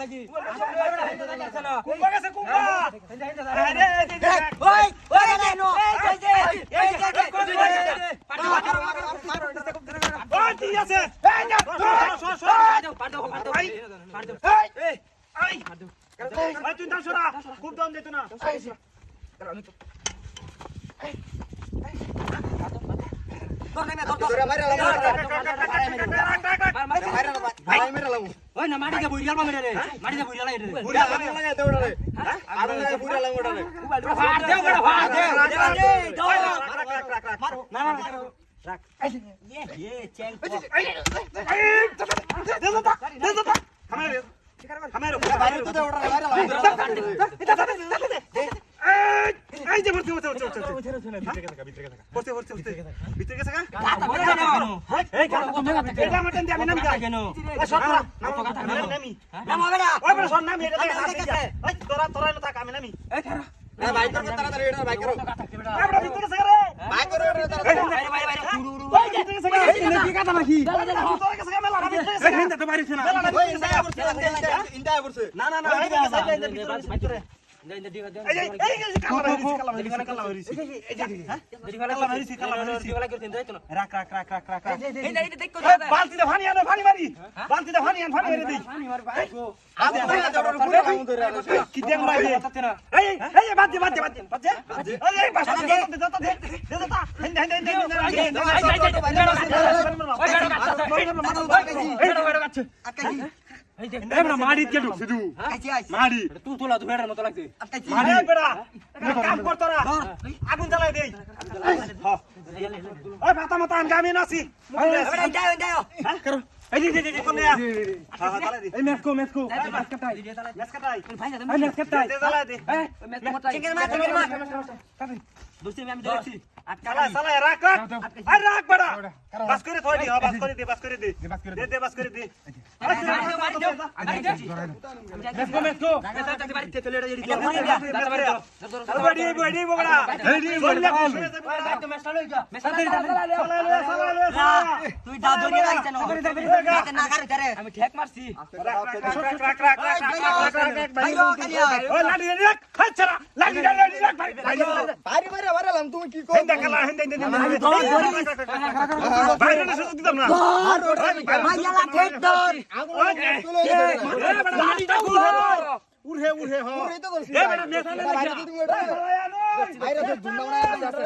লাগি কুম্বা গেছে কুম্বা আরে ওই ওই নো ওই ঠিক আছে এই না এই তুই দাও সরা খুব দাম দিত না ওই না মাটি দে বুইরাল মা মেরে মাটি দে বুইরাল এটা বুড়া লাগা দে ওড়ারে আর লাগা বুড়া লাগা ওড়ারে ফাড় দে বড় ফাড় দে না না রাখ এ চেং দে দাও আমারে আমারে বাইরে তো দে ওড়ারে বাইরে লাগা এই যে বলতে বলতে ভিতরে গেছে কা এই এটা মটন দি আমি নামি যা কেন সররা নামি নামো বেটা ওই বড় সর নামি এটা এই তোরা এলো থাক আমি নামি এই খারা এ বাইক করো তাড়াতাড়ি এটা বাইক করো আমরা ভিতরে গেছে রে বাইক করো এটা তাড়াতাড়ি বাইরে বাইরে ওই ভিতরে গেছে এই কি কথা নাকি ভিতরে গেছে মেলা ভিতরে গেছে হিন্দা তো বাড়ি ছিনা ওই ইন্ডা পড়ছে না এই ভিতরে এই কালা হইছে রাখ বালতি দে পানি আনো পানি মারি বালতি দে পানি আন পানি মারি দেই কি দেখ ভাই এই বাজে এই বাসা দে মারি কে ঢুকছে তুই মারি তুই তোলা তুই বেটার মতো লাগছে মারি বেড়া কাম কর তোরা আগুন জ্বালাই দেই ওই মাথা মাথা আমি গামি নাছি যাও করো এই যে কোনে হ্যাঁ জ্বালাই দে এই মেসকো মেস কাটাই মেস কাটাই দে জ্বালাই দে চিকেন মাছ দোস্তি আমি দেখছি সালা রাখ আরে রাখ বেড়া বাস করে থই দি বাস করে দে দে বাস করে দে মেসকো বাড়িতে চলে এটা বড়ি বগড়া তুই দাদু নিয়ে লাগিস না করে আমি ঠেক মারছি ওই লাঠি রাখ খাচ্ছরা লাঠি রাখ ভাই বাইরে বাড়ালাম তুমি কি কর হেন্দা কালা হেন্দা বাইরে না সুযোগ দিতাম না ভাইয়ালা ঠেক ধর লাঠিটা উড়ে হ এই তো করছি এ বেটা মেসালে বাইরে তুমি ওটা বাইরে তো দুন্না বানায় আছে